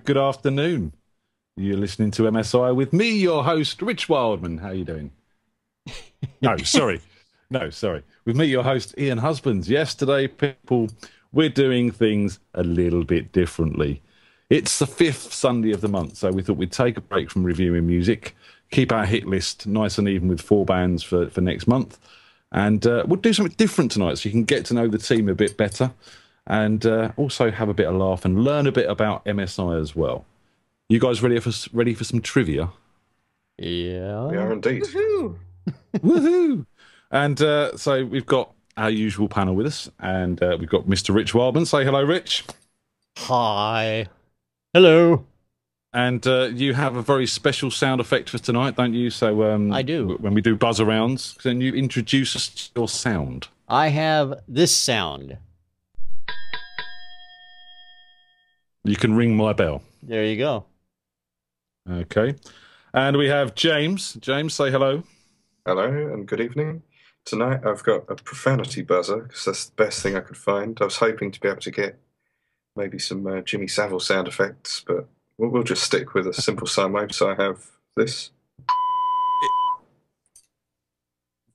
Good afternoon. You're listening to MSI with me, your host, Rich Wildman. How are you doing? No, sorry. No, sorry. With me, your host, Ian Husbands. Yesterday, people, we're doing things a little bit differently. It's the 5th Sunday of the month, so we thought we'd take a break from reviewing music, keep our hit list nice and even with 4 bands for next month, and we'll do something different tonight so you can get to know the team a bit better. And also have a bit of laugh and learn a bit about MSI as well. You guys ready for some trivia? Yeah. We are indeed. Woohoo! Woohoo! And so we've got our usual panel with us, and we've got Mr. Rich Wildman. Say hello, Rich. Hi. Hello. And you have a very special sound effect for tonight, don't you? So I do. When we do buzz arounds, can you introduce us to your sound? I have this sound. You can ring my bell. There you go. Okay. And we have James. James, say hello. Hello and good evening. Tonight I've got a profanity buzzer because that's the best thing I could find. I was hoping to be able to get maybe some Jimmy Savile sound effects, but we'll just stick with a simple sine wave. So I have this.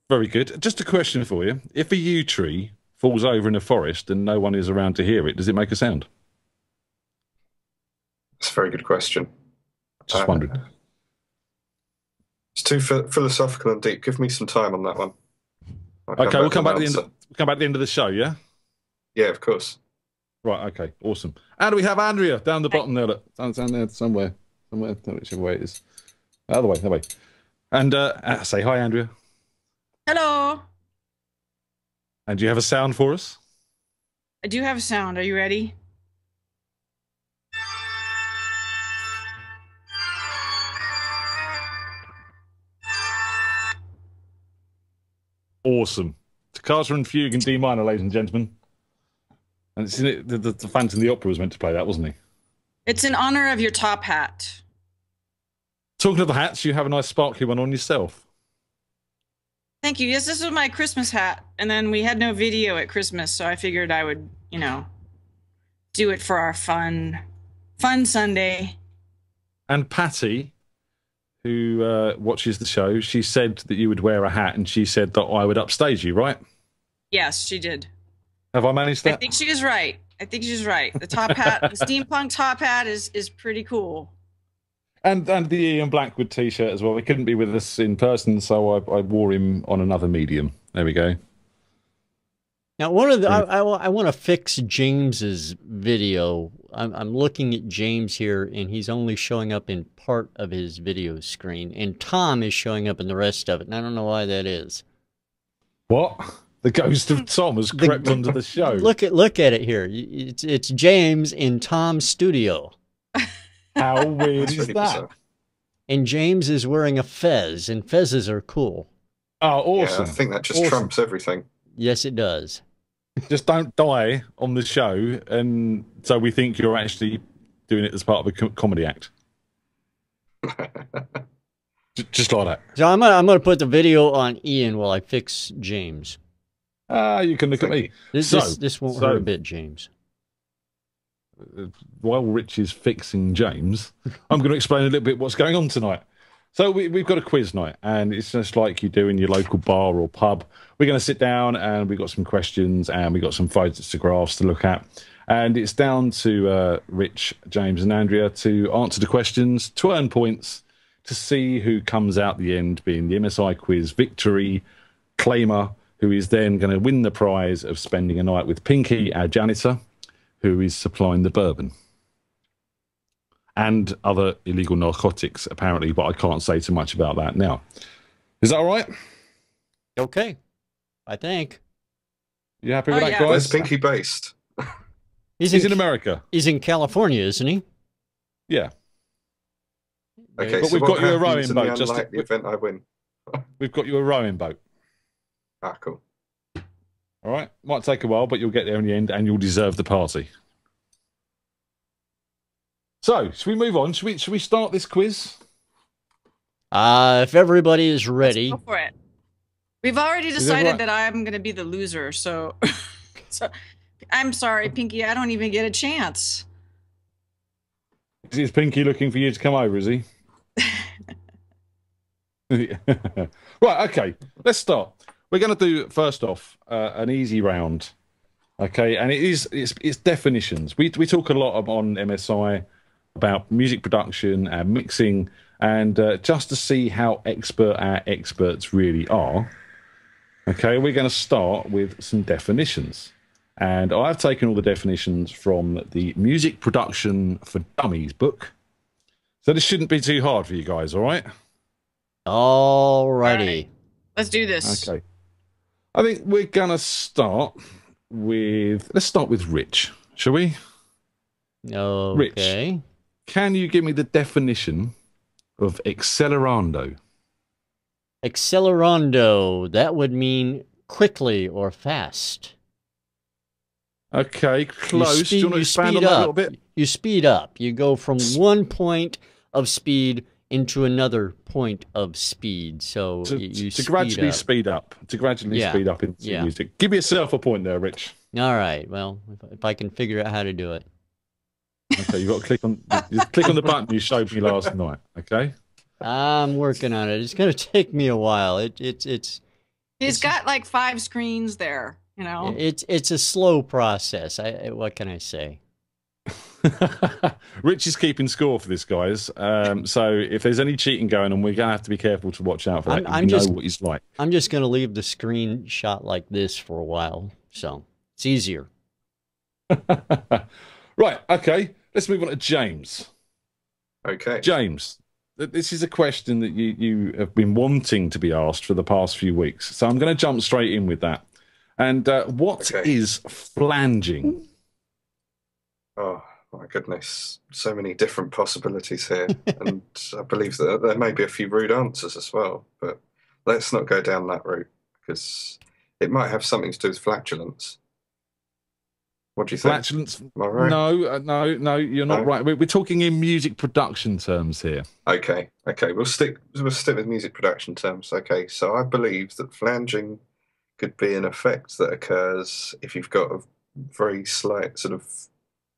Very good. Just a question for you. If a yew tree falls over in a forest and no one is around to hear it, does it make a sound? That's a very good question. Just wondered. It's too philosophical and deep. Give me some time on that one. Okay, we'll come back at the end of the show, yeah? Yeah, of course. Right, okay, awesome. And we have Andrea down the bottom there. Look, down there somewhere, whichever way it is. Other way, that way. And say hi, Andrea. Hello. And do you have a sound for us? I do have a sound. Are you ready? Awesome. Toccata and Fugue in D minor, ladies and gentlemen. And it's the Phantom of the Opera was meant to play that, wasn't he? It's in honor of your top hat. Talking of the hats, you have a nice sparkly one on yourself. Thank you. Yes, this was my Christmas hat. And then we had no video at Christmas, so I figured I would, do it for our fun Sunday. And Patty, who watches the show, she said that you would wear a hat, and she said that I would upstage you, right? Yes, she did. Have I managed that? I think she was right. The top hat, the steampunk top hat is pretty cool. And the Ian Blackwood t-shirt as well. He couldn't be with us in person, so I wore him on another medium. There we go. Now, I want to fix James's video. I'm looking at James here, and he's only showing up in part of his video screen, and Tom is showing up in the rest of it, and I don't know why that is. What? The ghost of Tom has crept onto the show. Look at it here. It's James in Tom's studio. How weird is that? Bizarre. And James is wearing a fez, and fezzes are cool. Oh, awesome. Yeah, I think that just trumps everything. Yes, it does. Just don't die on the show, and so we think you're actually doing it as part of a comedy act. Just like that. So I'm gonna put the video on Ian while I fix James. You can look at me. This won't hurt a bit, James. While Rich is fixing James, I'm going to explain a little bit what's going on tonight. So we've got a quiz night, and it's just like you do in your local bar or pub. We're going to sit down, and we've got some questions, and we've got some photographs to look at. And it's down to Rich, James, and Andrea to answer the questions, to earn points, to see who comes out the end, being the MSI quiz victory claimer, who is then going to win the prize of spending a night with Pinky, our janitor, who is supplying the bourbon. and other illegal narcotics, apparently, but I can't say too much about that now. Is that all right? Okay, I think. You happy with that, yeah. guys? Where's Pinky based? He's in America. He's in California, isn't he? Yeah. Okay, but so we've what got you a happens rowing in boat. the Just unlikely event I win? we've got you a rowing boat. Ah, cool. All right. Might take a while, but you'll get there in the end, and you'll deserve the party. So, should we move on? Should we start this quiz? If everybody is ready. Let's go for it. We've already decided that I'm going to be the loser, so so I'm sorry, Pinky. I don't even get a chance. Is Pinky looking for you to come over? Is he? Right. Okay. Let's start. We're going to do first off an easy round. Okay, and it's definitions. We talk a lot on MSI about music production and mixing, and just to see how expert our experts really are. Okay, we're going to start with some definitions. And I've taken all the definitions from the Music Production for Dummies book. So this shouldn't be too hard for you guys, all right? All righty. Let's do this. Okay. I think we're going to start with... Let's start with Rich, shall we? Okay. Rich, can you give me the definition of accelerando? Accelerando, that would mean quickly or fast. Okay, close. Do you want to expand on that a little bit? You speed up. You go from one point of speed into another point of speed. So you gradually speed up. To gradually speed up into music. Give yourself a point there, Rich. All right. Well, if I can figure out how to do it. Okay, you've got to click on the button you showed me last night. Okay. I'm working on it. It's going to take me a while. It's got like 5 screens there, you know. It's a slow process. What can I say? Rich is keeping score for this, guys. So if there's any cheating going on, we're going to have to be careful to watch out for that. You know what he's like. I'm just going to leave the screenshot like this for a while, so it's easier. Right. Okay. Let's move on to James. Okay. James, this is a question that you have been wanting to be asked for the past few weeks. So I'm going to jump straight in with that. And what is flanging? Oh, my goodness. So many different possibilities here. And I believe that there may be a few rude answers as well. But let's not go down that route, because it might have something to do with flatulence. What do you think? Flatulence? Am I right? No, you're not right. We're talking in music production terms here. Okay. We'll stick with music production terms. Okay, so I believe that flanging could be an effect that occurs if you've got a very slight sort of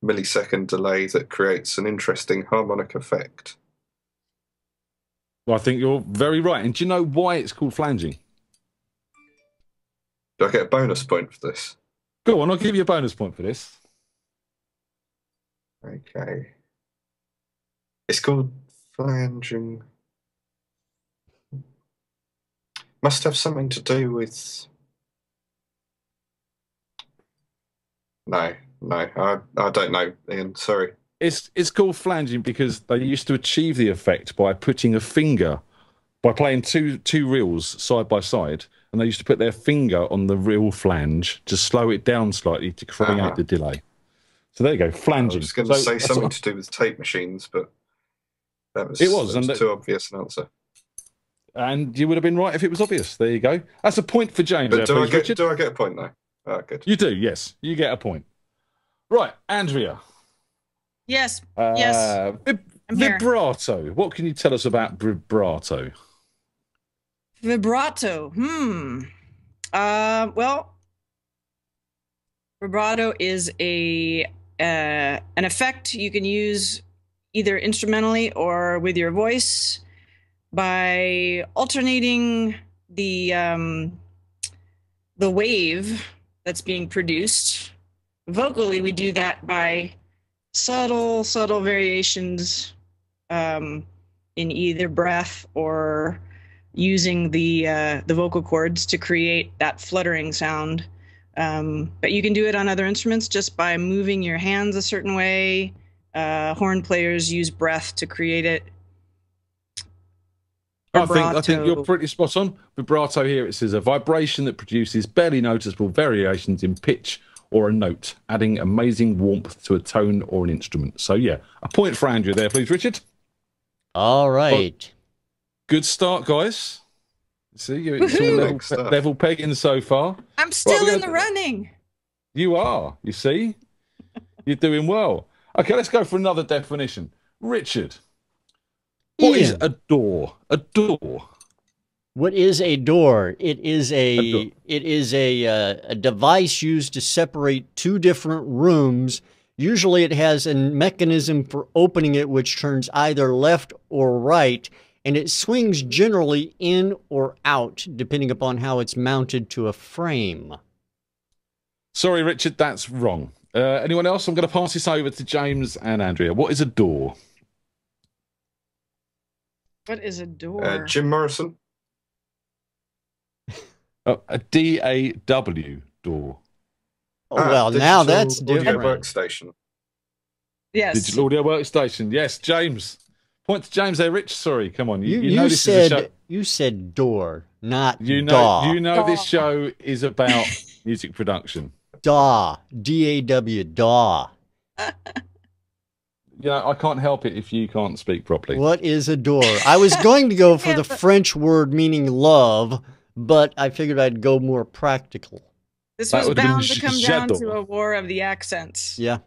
millisecond delay that creates an interesting harmonic effect. Well, I think you're very right. And do you know why it's called flanging? Do I get a bonus point for this? Go on, I'll give you a bonus point for this. Okay. It's called flanging. Must have something to do with... No, I don't know, Ian, sorry. It's called flanging because they used to achieve the effect by putting a finger, by playing two reels side by side, and they used to put their finger on the reel flange to slow it down slightly to create the delay. So there you go, flanging. I was going to say something to do with tape machines, but that was too obvious an answer. And you would have been right if it was obvious. There you go. That's a point for James. But do I get a point though? Oh, good. You do, yes. You get a point. Right, Andrea. Yes. Yes. Vibrato. What can you tell us about vibrato? Vibrato. Well, vibrato is an effect you can use either instrumentally or with your voice by alternating the wave that's being produced. Vocally, we do that by subtle variations in either breath or using the vocal cords to create that fluttering sound. But you can do it on other instruments just by moving your hands a certain way, Horn players use breath to create it. I think you're pretty spot on. Vibrato here, it says a vibration that produces barely noticeable variations in pitch or a note, adding amazing warmth to a tone or an instrument. So yeah, a point for Andrew there, please, Richard. All right. Well, good start, guys. See, it's all level pegging so far. I'm still in the running. You are, you see? You're doing well. Okay, let's go for another definition. Richard, what is a door? A door. What is a door? It is a device used to separate two different rooms. Usually it has a mechanism for opening it which turns either left or right, and it swings generally in or out depending upon how it's mounted to a frame. Sorry, Richard, that's wrong. Anyone else? I'm going to pass this over to James and Andrea. What is a door? What is a door? Jim Morrison. A DAW door. Oh, well, now that's different. Audio workstation. Yes. Digital audio workstation. Yes, James. Point to James there, Rich. Sorry, come on. You know this is a show. You said door, not DAW. You know this show is about music production. DAW. D-A-W. DAW. Yeah, I can't help it if you can't speak properly. What is a door? I was going to go for the French word meaning love, but I figured I'd go more practical. This was bound to come down to a war of the accents. Yeah.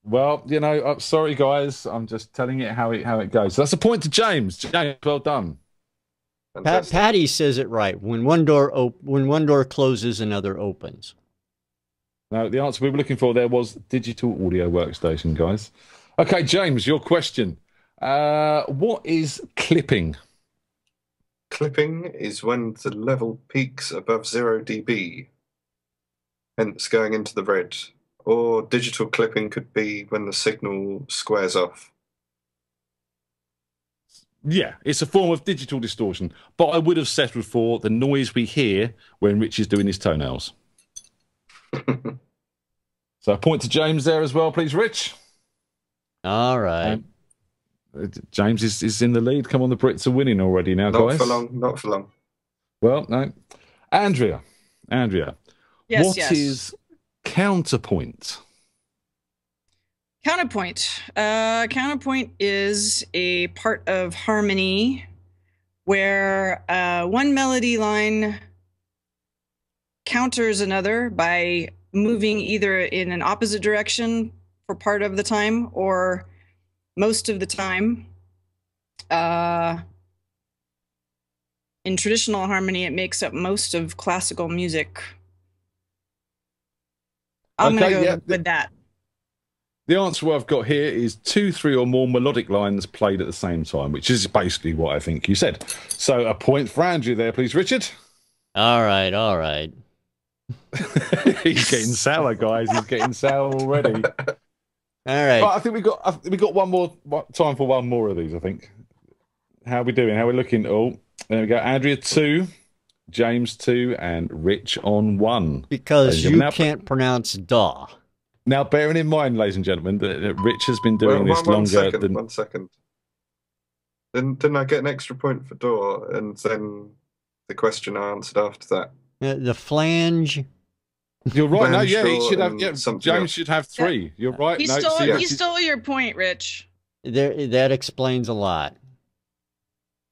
Well, you know, I'm sorry, guys. I'm just telling it how it goes. So that's a point to James. James, well done. Patty says it right. When one door closes, another opens. No, the answer we were looking for there was digital audio workstation, guys. Okay, James, your question. What is clipping? Clipping is when the level peaks above 0 dB, hence going into the red. Or digital clipping could be when the signal squares off. Yeah, it's a form of digital distortion, but I would have settled for the noise we hear when Rich is doing his toenails. So a point to James there as well, please, Rich. All right. James is in the lead. Come on, the Brits are winning already now, guys. Not for long. Well, no. Andrea. Yes, what is counterpoint? Counterpoint is a part of harmony where one melody line counters another by moving either in an opposite direction for part of the time or most of the time. In traditional harmony, it makes up most of classical music. I'm going to go with that. The answer I've got here is 2, 3 or more melodic lines played at the same time, which is basically what I think you said. So a point for Andrew there, please, Richard. All right. He's getting sour, guys. He's getting sour already. All right. But I think we got one more time for one more of these, I think. How are we doing? How are we looking? Oh, there we go. Andrea 2, James 2, and Rich on 1. Because you can't pronounce DAW. Now, bearing in mind, ladies and gentlemen, that Rich has been doing this longer than... 1 second. Didn't I get an extra point for door? And then the question I answered after that. The flange. You're right. No, yeah, he should have. Yeah, James should have 3. Yeah. You're right. He stole your point, Rich. That explains a lot.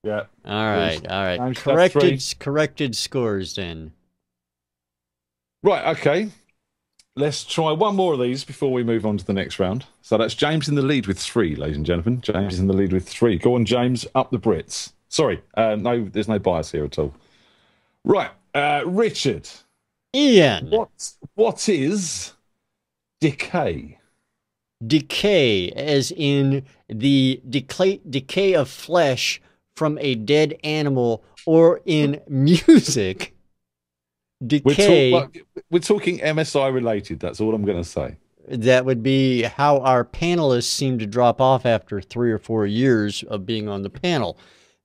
Yeah. All right. Corrected scores then. Right. Okay. Let's try one more of these before we move on to the next round. So that's James in the lead with 3, ladies and gentlemen. James is in the lead with 3. Go on, James. Up the Brits. Sorry. No, there's no bias here at all. Right. Richard. Ian. What is decay? Decay, as in the decay of flesh from a dead animal, or in music, decay. We're talking MSI related. That's all I'm going to say. That would be how our panelists seem to drop off after 3 or 4 years of being on the panel.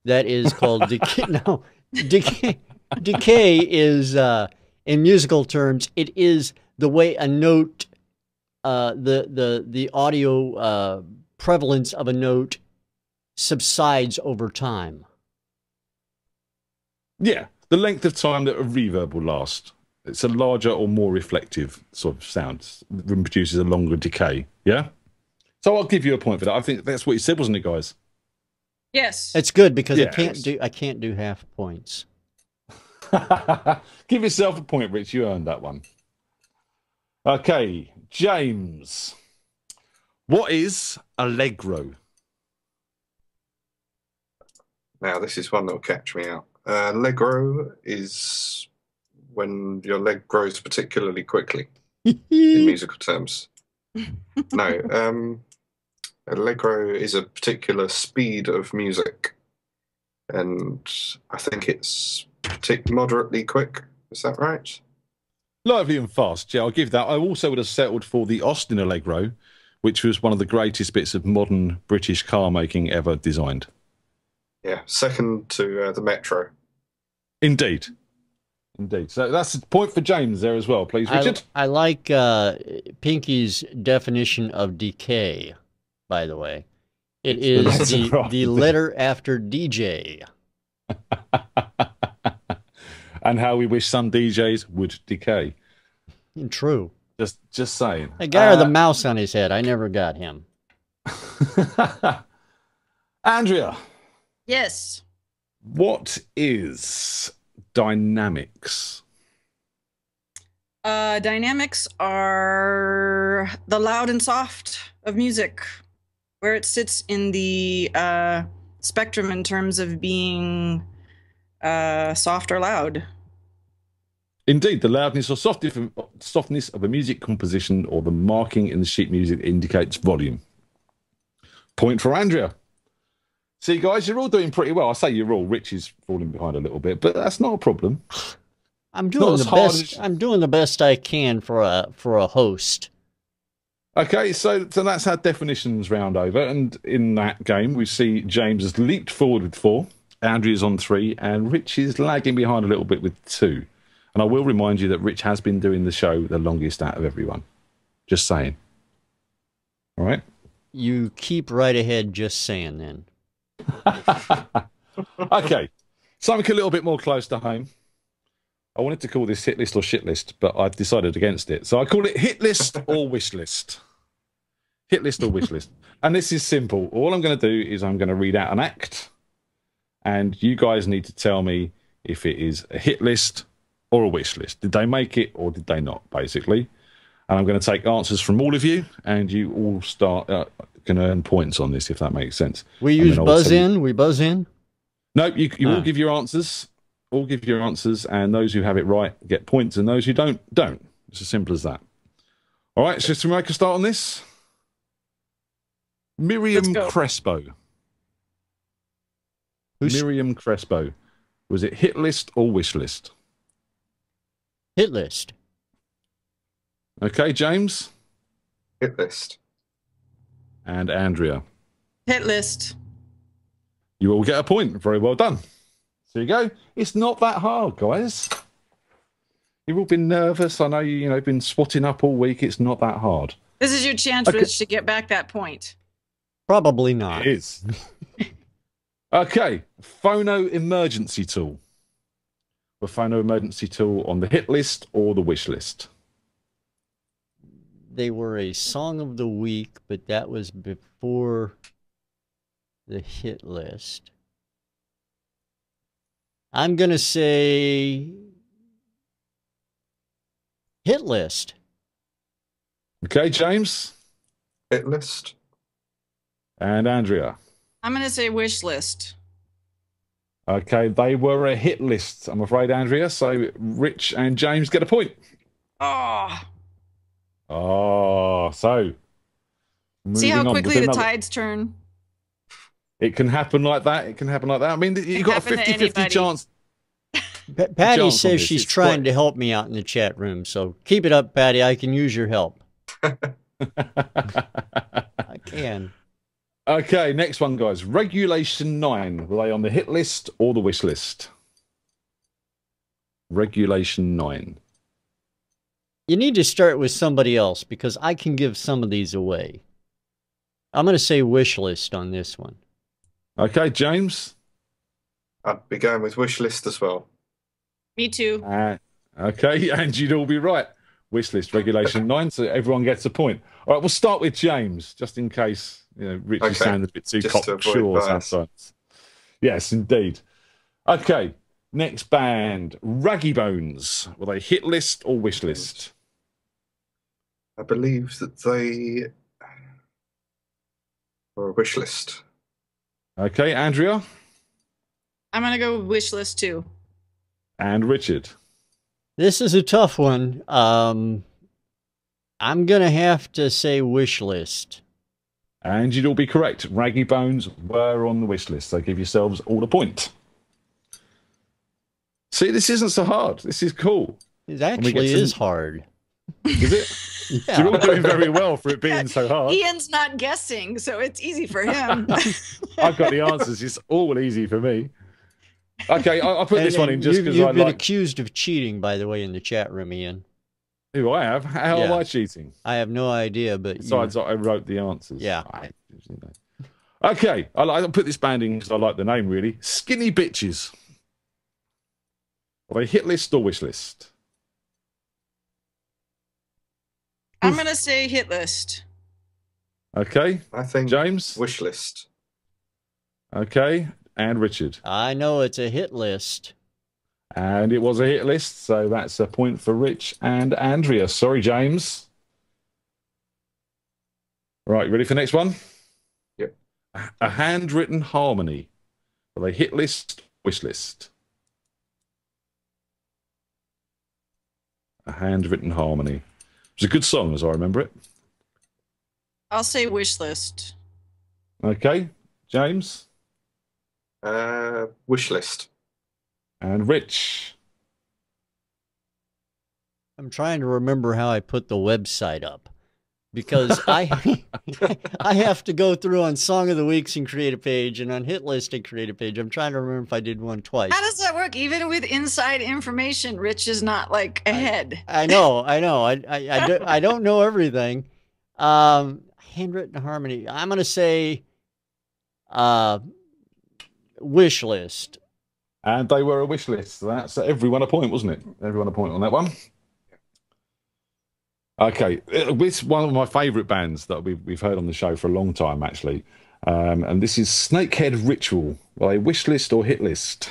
That is called decay. No, decay. Decay is, in musical terms, it is the way a note the audio prevalence of a note subsides over time. Yeah, the length of time that a reverb will last. It's a larger or more reflective sort of sound. It produces a longer decay. Yeah? So I'll give you a point for that. I think that's what you said, wasn't it, guys? Yes. It's good because Yeah, I can't do half points. Give yourself a point, Rich. You earned that one. Okay, James. What is Allegro? Now, this is one that will catch me out. Allegro is when your leg grows particularly quickly in musical terms. No, Allegro is a particular speed of music, and I think it's moderately quick. Is that right? Lively and fast. Yeah, I'll give that. I also would have settled for the Austin Allegro, which was one of the greatest bits of modern British car making ever designed. Yeah, second to the Metro. Indeed. Indeed. So that's a point for James there as well, please, Richard. I like Pinky's definition of decay, by the way. It is the letter after DJ. And how we wish some DJs would decay. True. Just saying. The guy with the mouse on his head, I never got him. Andrea. Yes. What is dynamics? Dynamics are the loud and soft of music, where it sits in the spectrum in terms of being soft or loud. Indeed, the loudness or softness of a music composition or the marking in the sheet music indicates volume. Point for Andrea. See, guys, you're all doing pretty well. I say you're all. Rich is falling behind a little bit, but that's not a problem. I'm doing the best. I'm doing the best I can for a host. Okay, so that's our definitions round over, and in that game we see James has leaped forward with 4, Andrea's on 3, and Rich is lagging behind a little bit with 2. And I will remind you that Rich has been doing the show the longest out of everyone. Just saying. All right. You keep right ahead. Just saying, then. Okay, something a little bit more close to home. I wanted to call this hit list or shit list, but I've decided against it. So I call it hit list or wish list. Hit list or wish list. And this is simple. All I'm going to do is I'm going to read out an act, and you guys need to tell me if it is a hit list or a wish list. Did they make it or did they not, basically? And I'm going to take answers from all of you, and you all can earn points on this, if that makes sense. We use buzz in? We buzz in? No, you all give your answers. All give your answers, and those who have it right get points, and those who don't. It's as simple as that. All right, so to make a start on this, Miriam Crespo. Miriam Crespo. Was it hit list or wish list? Hit list. Okay, James. Hit list. And Andrea. Hit list. You all get a point. Very well done. There you go. It's not that hard, guys. You've all been nervous. I know you've been swatting up all week. It's not that hard. This is your chance, Rich, to get back that point. Probably not. It is. Okay. Phono emergency tool. The phono emergency tool on the hit list or the wish list? They were a song of the week, but that was before the hit list. I'm going to say hit list. Okay, James. Hit list. And Andrea. I'm going to say wish list. Okay, they were a hit list, I'm afraid, Andrea. So Rich and James get a point. So. See how quickly the tides turn? It can happen like that. It can happen like that. I mean, you've got a 50-50 chance. Patty says she's trying to help me out in the chat room. So keep it up, Patty. I can use your help. I can. Okay, next one, guys. Regulation 9. Were they on the hit list or the wish list? Regulation 9. You need to start with somebody else because I can give some of these away. I'm going to say wish list on this one. Okay, James. I'd be going with wish list as well. Me too. Okay, and you'd all be right. Wish list regulation 9, so everyone gets a point. All right, we'll start with James, just in case Richie sounded a bit too cocksure sometimes. Yes, indeed. Okay, next band, Raggy Bones. Were they hit list or wish list? I believe that they were a wish list. Okay, Andrea? I'm going to go with wish list too. And Richard? This is a tough one. I'm going to have to say wish list. And you'd all be correct. Raggy Bones were on the wish list, so give yourselves all a point. See, this isn't so hard. This is cool. It actually is hard. Is it? Yeah. You're all doing very well for it being so hard. Ian's not guessing, so it's easy for him. I've got the answers. It's all easy for me. Okay, I'll put this one in just because you've been accused of cheating, by the way, in the chat room, Ian. Who I have? How am I cheating? I have no idea, but besides, I wrote the answers. Yeah. Okay, I'll put this band in because I like the name really. Skinny Bitches. Are they hit list or wish list? I'm going to say hit list. Okay. I think James? Wish list. Okay. And Richard? I know it's a hit list. And it was a hit list, so that's a point for Rich and Andrea. Sorry, James. Right, ready for the next one? Yep. A Handwritten Harmony. Are they hit list, wish list? A Handwritten Harmony. It's a good song, as I remember it. I'll say wish list. Okay, James? Wish list. And Rich? I'm trying to remember how I put the website up because I have to go through on Song of the Weeks and create a page and on Hit List and create a page. I'm trying to remember if I did one twice. How does that work? Even with inside information, Rich is not like ahead. I know. I don't know everything. Handwritten Harmony. I'm going to say wish list. And they were a wish list. That's everyone a point, wasn't it? Everyone a point on that one. Okay, it's one of my favourite bands that we've heard on the show for a long time, actually. And this is Snakehead Ritual. Well, a wish list or hit list?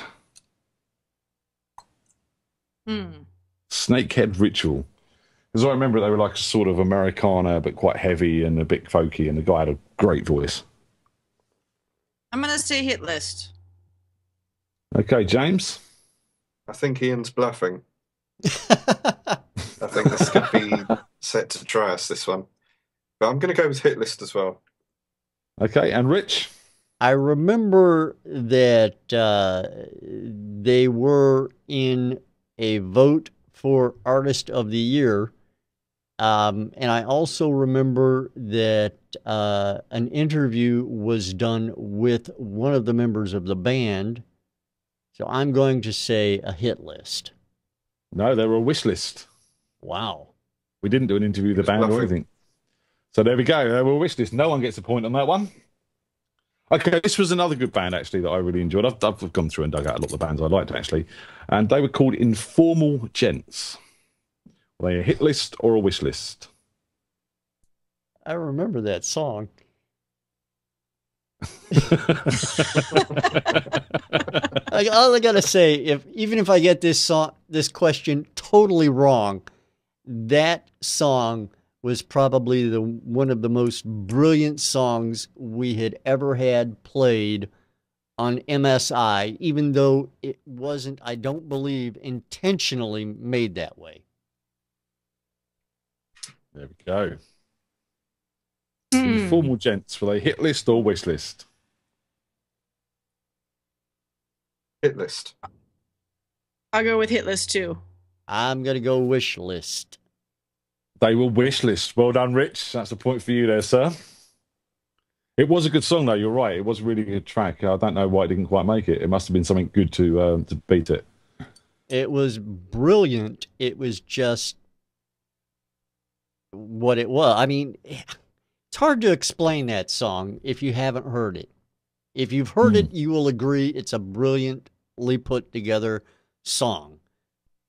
Snakehead Ritual. Because I remember they were like a sort of Americana, but quite heavy and a bit folky, and the guy had a great voice. I'm going to say hit list. Okay, James? I think Ian's bluffing. I think this could be set to try us, this one. But I'm going to go with hit list as well. Okay, and Rich? I remember that they were in a vote for Artist of the Year. And I also remember that an interview was done with one of the members of the band. So I'm going to say a hit list. No, they were a wish list. Wow. We didn't do an interview with the band or anything. So there we go. They were a wish list. No one gets a point on that one. Okay, this was another good band, actually, that I really enjoyed. I've gone through and dug out a lot of the bands I liked, actually. And they were called Informal Gents. Were they a hit list or a wish list? I remember that song. All I gotta say, even if I get this question totally wrong, that song was probably one of the most brilliant songs we had ever had played on MSI, even though it wasn't, I don't believe, intentionally made that way. There we go. Informal Gents, were they hit list or wish list? Hit list. I'll go with hit list too. I'm going to go wish list. They were wish list. Well done, Rich. That's a point for you there, sir. It was a good song, though. You're right. It was a really good track. I don't know why it didn't quite make it. It must have been something good to beat it. It was brilliant. It was just what it was. I mean, it's hard to explain that song if you haven't heard it. If you've heard it, you will agree it's a brilliantly put together song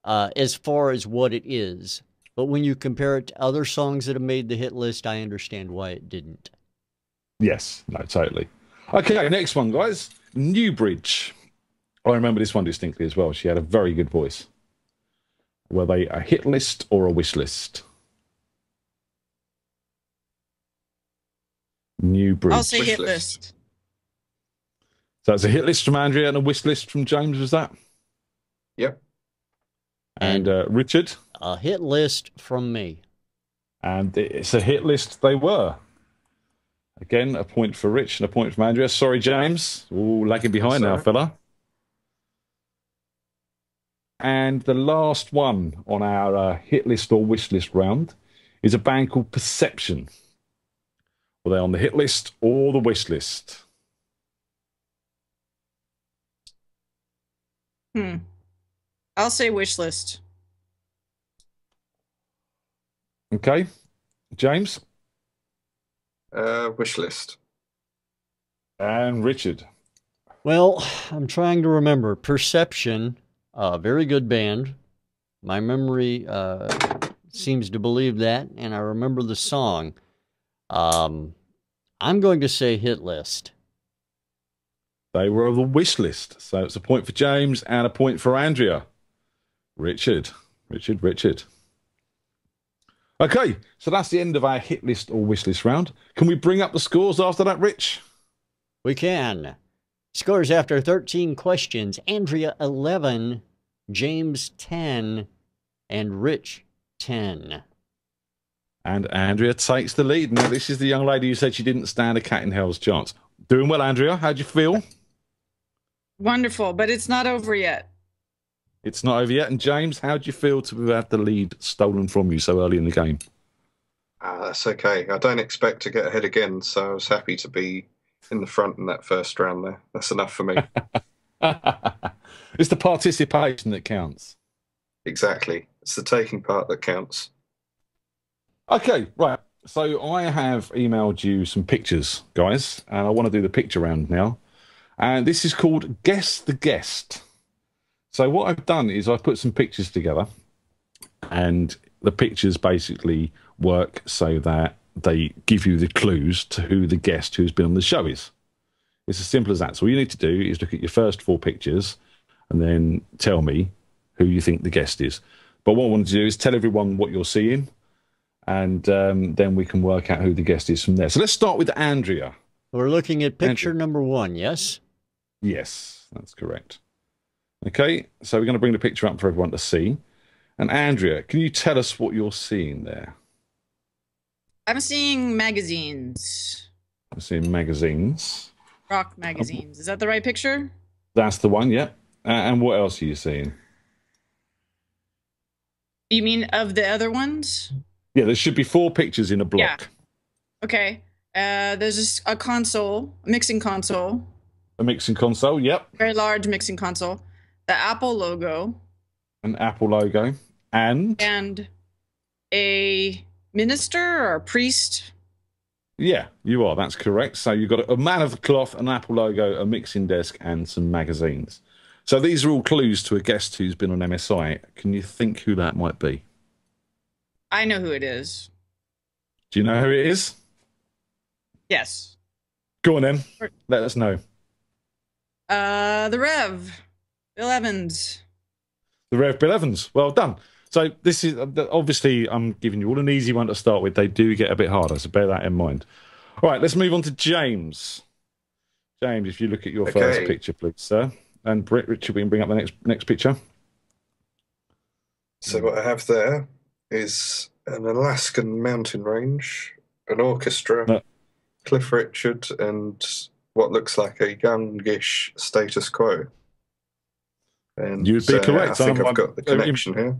as far as what it is. But when you compare it to other songs that have made the hit list, I understand why it didn't. Yes, no, totally. Okay, next one, guys. Newbridge. I remember this one distinctly as well. She had a very good voice. Were they a hit list or a wish list? Newbridge. I'll say hit list. So it's a hit list from Andrea and a wish list from James, was that? Yep. And Richard? A hit list from me. And it's a hit list they were. Again, a point for Rich and a point from Andrea. Sorry, James. Ooh, lagging behind now, fella. And the last one on our hit list or wish list round is a band called Perception. Were they on the hit list or the wish list? I'll say wish list. Okay. James? Wish list. And Richard? Well, I'm trying to remember. Perception, a very good band. My memory seems to believe that, and I remember the song. I'm going to say hit list. They were on the wish list. So it's a point for James and a point for Andrea. Richard. Okay, so that's the end of our hit list or wish list round. Can we bring up the scores after that, Rich? We can. Scores after 13 questions. Andrea, 11. James, 10. And Rich, 10. And Andrea takes the lead. Now, this is the young lady who said she didn't stand a cat in hell's chance. Doing well, Andrea. How'd you feel? Wonderful, but it's not over yet. It's not over yet. And James, how'd you feel to have had the lead stolen from you so early in the game? That's okay. I don't expect to get ahead again, so I was happy to be in the front in that first round there. That's enough for me. It's the participation that counts. Exactly. It's the taking part that counts. Okay, right. So I have emailed you some pictures, guys, and I want to do the picture round now. And this is called Guess the Guest. So what I've done is I've put some pictures together, and the pictures basically work so that they give you the clues to who the guest who's been on the show is. It's as simple as that. So all you need to do is look at your first 4 pictures and then tell me who you think the guest is. But what I want to do is tell everyone what you're seeing, and then we can work out who the guest is from there. So let's start with Andrea. We're looking at picture number 1, yes? Yes, that's correct. Okay, so we're going to bring the picture up for everyone to see. And Andrea, can you tell us what you're seeing there? I'm seeing magazines. I'm seeing magazines. Rock magazines. Is that the right picture? That's the one, yeah. And what else are you seeing? You mean of the other ones? Yeah, there should be 4 pictures in a block. Yeah. Okay. There's a console, a mixing console. A mixing console, yep. Very large mixing console. The Apple logo. An Apple logo. And a minister or a priest. Yeah, you are. That's correct. So you've got a man of the cloth, an Apple logo, a mixing desk, and some magazines. So these are all clues to a guest who's been on MSI. Can you think who that might be? I know who it is. Do you know who it is? Yes. Go on then. Let us know. The Rev. Bill Evans. The Rev Bill Evans. Well done. So this is obviously I'm giving you all an easy one to start with. They do get a bit harder, so bear that in mind. All right, let's move on to James. James, if you look at your first picture, please, sir. And Richard, we can bring up the next picture. So what I have there is an Alaskan mountain range, an orchestra, Cliff Richard, and what looks like a youngish Status Quo. And you'd be correct. I think I've got the connection here.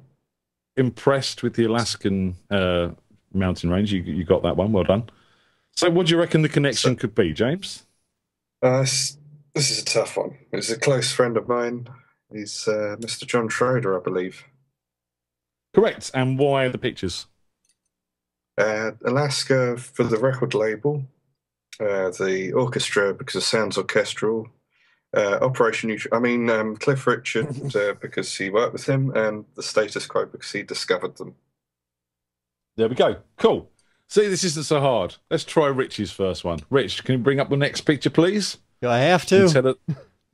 Impressed with the Alaskan mountain range. You got that one. Well done. So what do you reckon the connection could be, James? This is a tough one. It's a close friend of mine. He's Mr. John Schroeder, I believe. Correct. And why the pictures? Alaska for the record label, the orchestra because it sounds orchestral. Operation Cliff Richard because he worked with him, and the Status Quo because he discovered them. There we go. Cool. See, this isn't so hard. Let's try Rich's first one. Rich, can you bring up the next picture, please? Do I have to?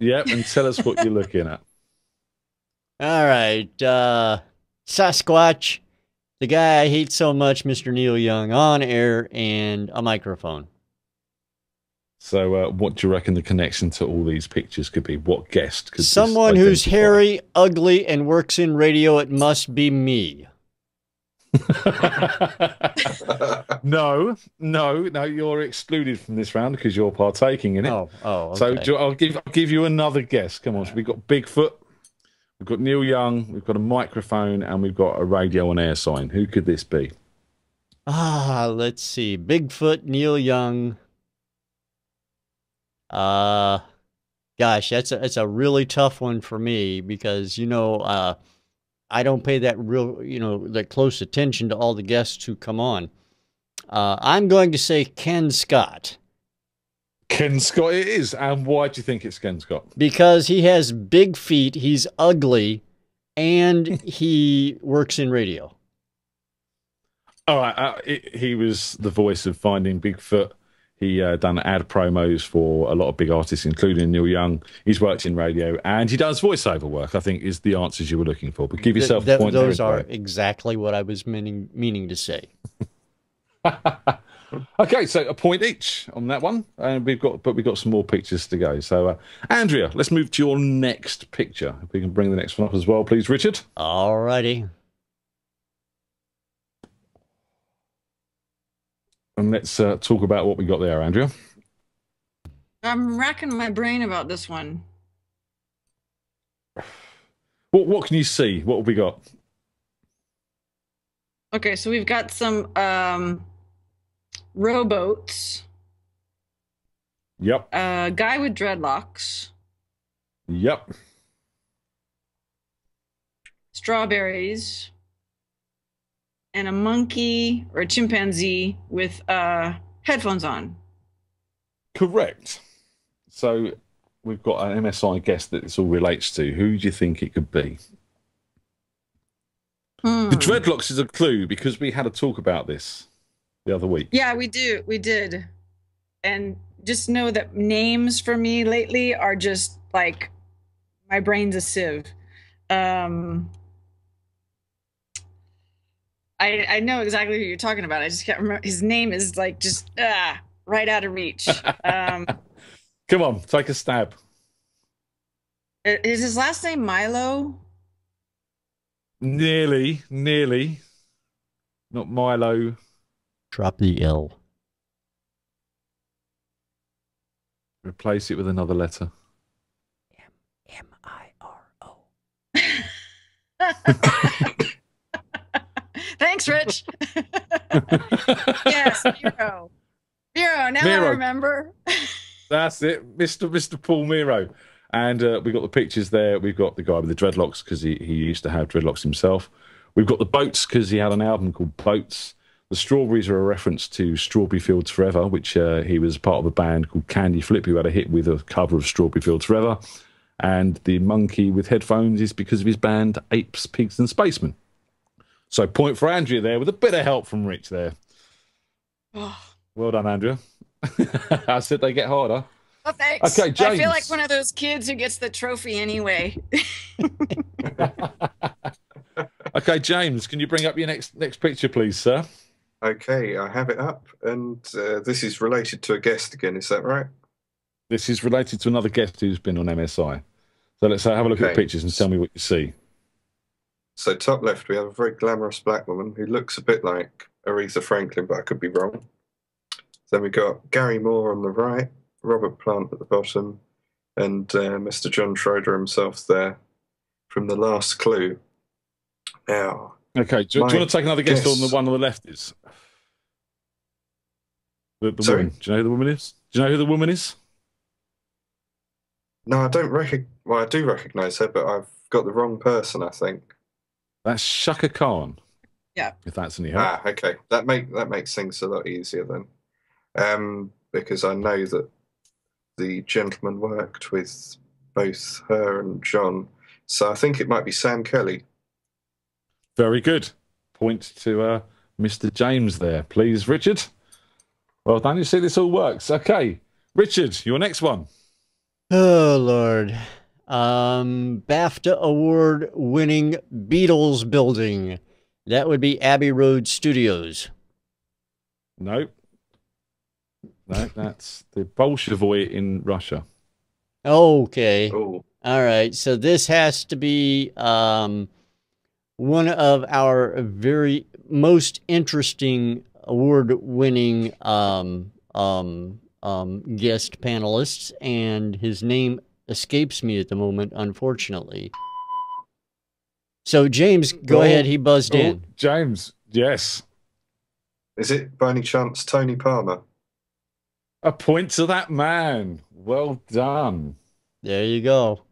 And tell us what you're looking at. All right. Sasquatch, the guy I hate so much, Mr. Neil Young, on air and a microphone. So what do you reckon the connection to all these pictures could be? What guest could someone who's hairy, ugly, and works in radio? It must be me. No, you're excluded from this round because you're partaking in it. Okay. So I'll give you another guess. Come on, so we've got Bigfoot, we've got Neil Young, we've got a microphone, and we've got a radio on air sign. Who could this be? Let's see. Bigfoot, Neil Young. Gosh, that's a really tough one for me because I don't pay that that close attention to all the guests who come on. I'm going to say Ken Scott. Ken Scott it is. And why do you think it's Ken Scott? Because he has big feet, he's ugly, and he works in radio. All right. He was the voice of Finding Bigfoot. He done ad promos for a lot of big artists, including Neil Young. He's worked in radio, and he does voiceover work, I think, is the answers you were looking for. But give yourself a point. Those are exactly what I was meaning to say. Okay, so a point each on that one. And we've got some more pictures to go. So, Andrea, let's move to your next picture. If we can bring the next one up as well, please, Richard. All righty. And let's talk about what we got there, Andrea. I'm racking my brain about this one. What can you see? What have we got? Okay, so we've got some rowboats. Yep. A guy with dreadlocks. Yep. Strawberries. And a monkey or a chimpanzee with headphones on. Correct. So we've got an MSI guest that this all relates to. Who do you think it could be? The dreadlocks is a clue because we had a talk about this the other week. Yeah, we did. And just know that names for me lately are just like my brain's a sieve. I know exactly who you're talking about. I just can't remember. His name is like just right out of reach. Come on, take a stab. Is his last name Milo? Nearly. Not Milo. Drop the L. Replace it with another letter. M-I-R-O. Thanks, Rich. Yes, Miro. Now Miro. I remember. That's it, Mr. Paul Miro. And we've got the pictures there. We've got the guy with the dreadlocks because he used to have dreadlocks himself. We've got the boats because he had an album called Boats. The strawberries are a reference to Strawberry Fields Forever, which he was part of a band called Candy Flip, who had a hit with a cover of Strawberry Fields Forever. And the monkey with headphones is because of his band Apes, Pigs and Spacemen. So point for Andrea there with a bit of help from Rich there. Well done, Andrea. I said they get harder. Oh, thanks. Okay, James. I feel like one of those kids who gets the trophy anyway. Okay, James, can you bring up your next picture, please, sir? Okay, I have it up, and this is related to a guest again. Is that right? This is related to another guest who's been on MSI. So let's have a look at the pictures and tell me what you see. So top left, we have a very glamorous black woman who looks a bit like Aretha Franklin, but I could be wrong. Then we got Gary Moore on the right, Robert Plant at the bottom, and Mr. John Schroeder himself there from The Last Clue. Now, okay, do you want to take another guess on the one on the left is? The Sorry? woman. Do you know who the woman is? Do you know who the woman is? No, I don't Well, I do recognise her, but I've got the wrong person, I think. That's Shaka Khan. Yeah. If that's any help. Okay. That makes things a lot easier then. Because I know that the gentleman worked with both her and John, so I think it might be Sam Kelly. Very good. Point to Mr. James there, please, Richard. Well done. You see, this all works. Okay, Richard, your next one. Oh, Lord. BAFTA award-winning Beatles building. That would be Abbey Road Studios. No, that's the Bolshoi in Russia. Okay. Oh. All right. So this has to be one of our very most interesting award-winning guest panelists, and his name escapes me at the moment, unfortunately. So James, go ahead. He buzzed in. James, yes. Is it by any chance Tony Palmer? A point to that man. Well done. There you go.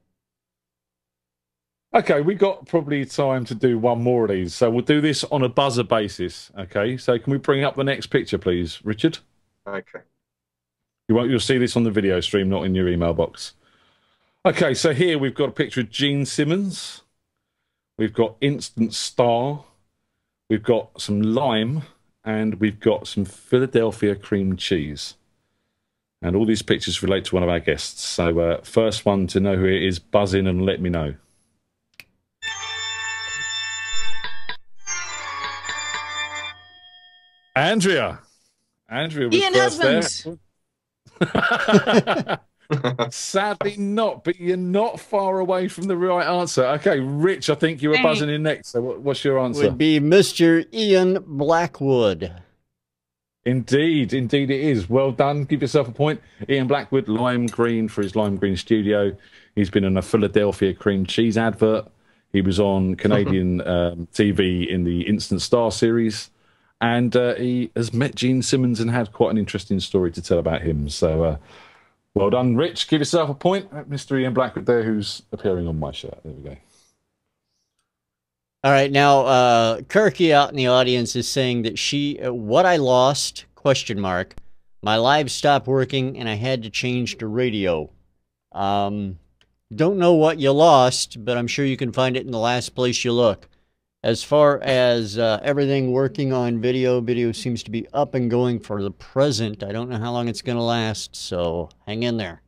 Okay, we got probably time to do one more of these, so we'll do this on a buzzer basis. Okay, so can we bring up the next picture, please, Richard? Okay. You'll see this on the video stream, not in your email box. Okay, so here we've got a picture of Gene Simmons. We've got Instant Star. We've got some lime, and we've got some Philadelphia cream cheese. And all these pictures relate to one of our guests. So first one to know who it is, buzz in and let me know. Andrea was Ian first Husbands. there. Sadly not, but you're not far away from the right answer. Okay, Rich, I think you were buzzing in next. So what's your answer? Would be Mr. Ian Blackwood. Indeed it is. Well done. Give yourself a point. Ian Blackwood, Lime Green for his Lime Green studio. He's been in a Philadelphia cream cheese advert. He was on Canadian TV in the Instant Star series. And he has met Gene Simmons and had quite an interesting story to tell about him. So well done, Rich. Give yourself a point. Mr. Ian Blackwood there, who's appearing on my shirt. There we go. All right, now Kirky out in the audience is saying that what I lost, ? My live stopped working and I had to change to radio. Don't know what you lost, but I'm sure you can find it in the last place you look. As far as everything working on video seems to be up and going for the present. I don't know how long it's going to last, so hang in there.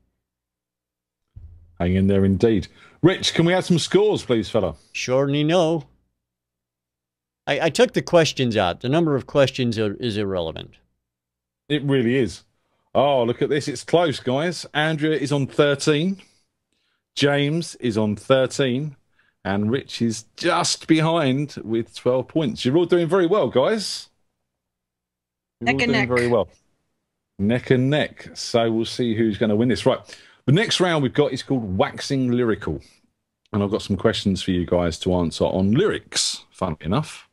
Hang in there indeed. Rich, can we have some scores, please, fella? Surely no. I took the questions out. The number of questions is irrelevant. It really is. Oh, look at this. It's close, guys. Andrea is on 13. James is on 13. And Rich is just behind with 12 points. You're all doing very well, guys. You're all doing very well. Neck and neck. So we'll see who's going to win this. Right. The next round we've got is called Waxing Lyrical. And I've got some questions for you guys to answer on lyrics, funnily enough.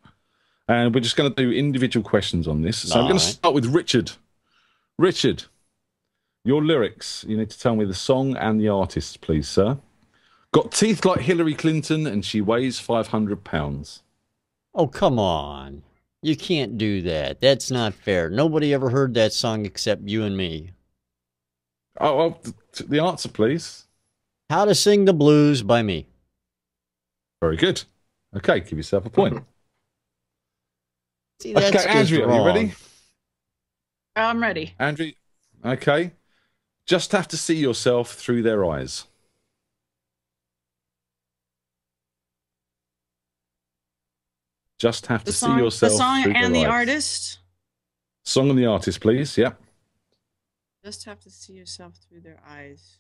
And we're just going to do individual questions on this. So I'm going to start with Richard. Richard, your lyrics. You need to tell me the song and the artist, please, sir. Got teeth like Hillary Clinton and she weighs 500 pounds. Oh, come on. You can't do that. That's not fair. Nobody ever heard that song except you and me. Oh, well, the answer, please. How to Sing the Blues by me. Very good. Okay, give yourself a point. See, that's okay, Andrea, are you ready? I'm ready. Andrea, okay. Just have to see yourself through their eyes. Just have to see yourself. The song through and their the eyes. artist. Song and the artist, please. Yep. Just have to see yourself through their eyes.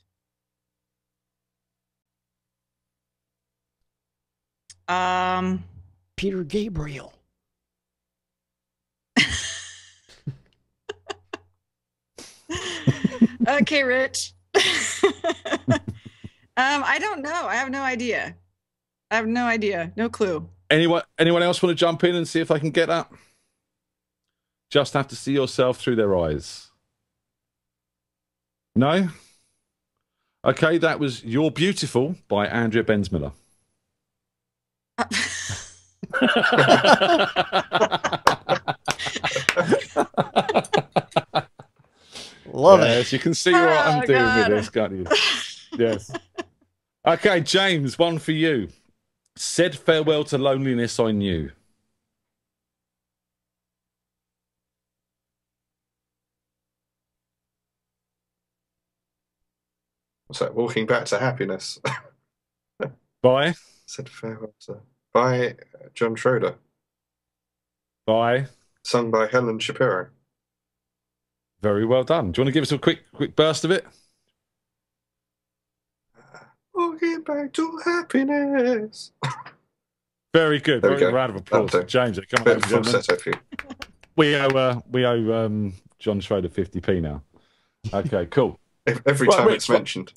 Peter Gabriel. Okay, Rich. I don't know. I have no idea. I have no idea. No clue. Anyone else want to jump in and see if I can get that? Just have to see yourself through their eyes. No? Okay, that was You're Beautiful by Andrea Bensmiller. Love it. Yes, you can see what I'm doing God. with this, can't you? Yes. Okay, James, one for you. Said farewell to loneliness I knew. What's that? Walking Back to Happiness. Bye. Said farewell to. By John Schroeder. Bye. Sung by Helen Shapiro. Very well done. Do you want to give us a quick burst of it? Walking back to happiness. Very good. There we Very go. round of applause. That'll do. James, come on, Bit of ladies and gentlemen. falsetto for you. We owe John Schroeder 50p now. Okay, cool. Every Right, time Rich, it's mentioned.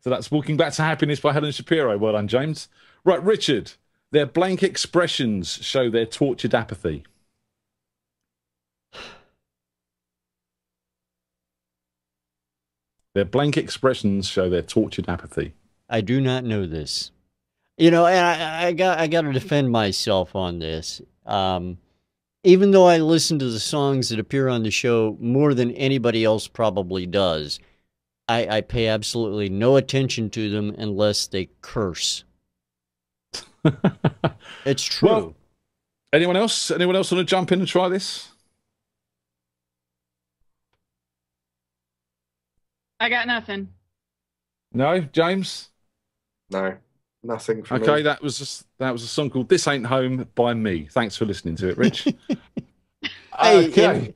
So that's Walking Back to Happiness by Helen Shapiro. Well done, James. Right, Richard. Their blank expressions show their tortured apathy. Their blank expressions show their tortured apathy. I do not know this. You know, and I got to defend myself on this. Even though I listen to the songs that appear on the show more than anybody else probably does, I pay absolutely no attention to them unless they curse. It's true. Well, anyone else? Anyone else want to jump in and try this? I got nothing. No, James. No, nothing from Okay, me. that was a song called "This Ain't Home" by me. Thanks for listening to it, Rich. Hey, Okay,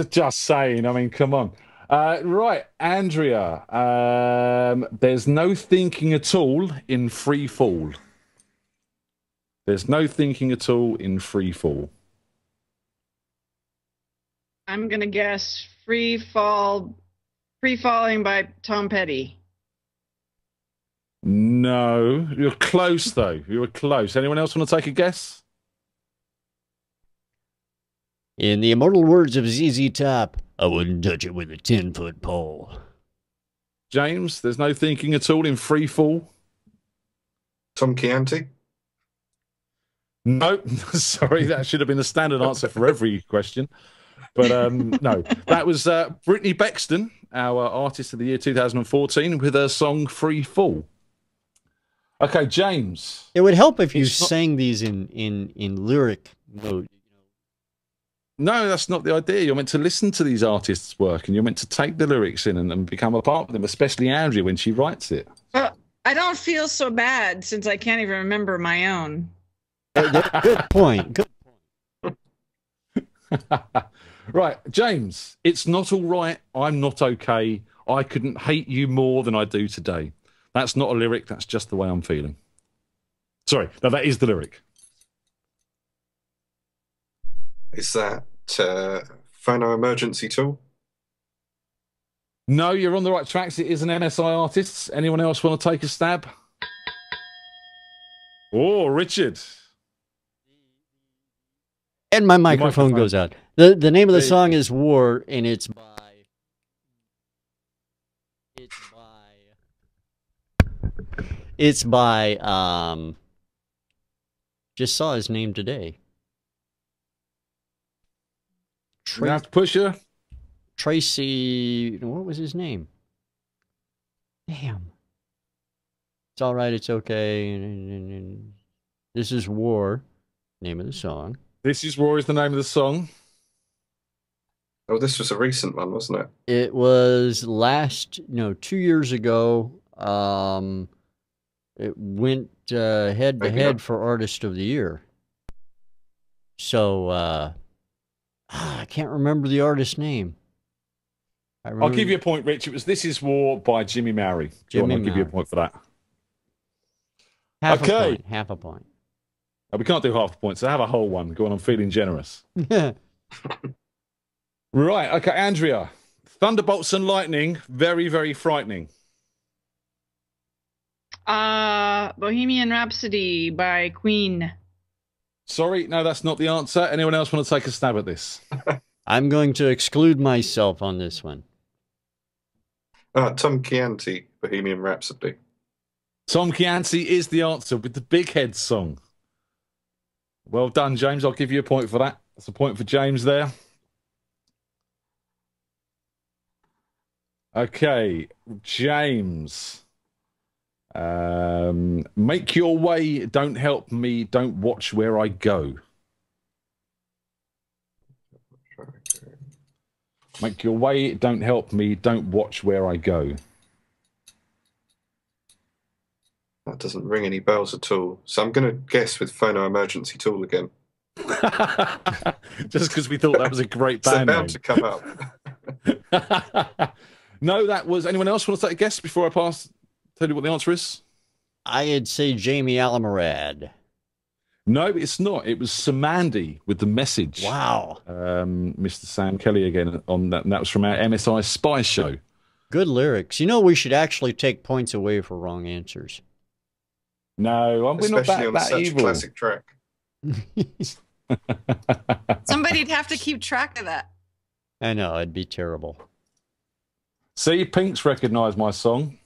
just saying. I mean, come on. Right, Andrea. There's no thinking at all in Free Fall. There's no thinking at all in Free Fall. I'm gonna guess Free Falling by Tom Petty. No, you're close though. You were close. Anyone else want to take a guess? In the immortal words of ZZ Top, I wouldn't touch it with a 10-foot pole. James, there's no thinking at all in Free Fall. Tom Chianti. No, sorry, that should have been the standard answer for every question. But no, that was Brittany Bexton, our artist of the year 2014, with her song Free Fall. Okay, James. It would help if you It's not- sang these in lyric mode. No, that's not the idea. You're meant to listen to these artists' work and you're meant to take the lyrics in and become a part of them, especially Andrea when she writes it. Well, I don't feel so bad since I can't even remember my own. Good point. Good. Right, James, it's not all right. I'm not okay. I couldn't hate you more than I do today. That's not a lyric. That's just the way I'm feeling. Sorry, no, that is the lyric. Is that Phono Emergency Tool? No, you're on the right tracks. It is an MSI artist. Anyone else want to take a stab? Oh, Richard. And my microphone goes out. The name of the song is War, and it's by just saw his name today. You have to push her. Tracy, what was his name? Damn. It's all right. It's okay. This is War, name of the song. This is War is the name of the song. Oh, this was a recent one, wasn't it? It was 2 years ago. It went head to head for Artist of the Year. So I can't remember the artist's name. I'll give you a point, Rich. It was This Is War by Jimmy Mowry. I'll give you a point for that. Half a point. Oh, we can't do half a point, so have a whole one. Go on, I'm feeling generous. Right, okay, Andrea. Thunderbolts and lightning, very, very frightening. Bohemian Rhapsody by Queen. Sorry, no, that's not the answer. Anyone else want to take a stab at this? I'm going to exclude myself on this one. Tom Chianti, Bohemian Rhapsody. Tom Chianci is the answer with the Big Head song. Well done, James. I'll give you a point for that. That's a point for James there. Okay, James. Make your way, don't help me, don't watch where I go. Make your way, don't help me, don't watch where I go. That doesn't ring any bells at all. So I'm going to guess with Phono Emergency Tool again. Just because we thought that was a great They're band bound name. to come up. No, that was... Anyone else want to take a guess before I tell you what the answer is? I'd say Jamie Alamurad. No, it's not. It was Samandi with The Message. Wow. Mr. Sam Kelly again on that. And that was from our MSI Spy Show. Good lyrics. You know, we should actually take points away for wrong answers. No, we're not Especially on that such a evil. classic track. Somebody'd have to keep track of that. I know, it'd be terrible. See, Pink's recognised my song.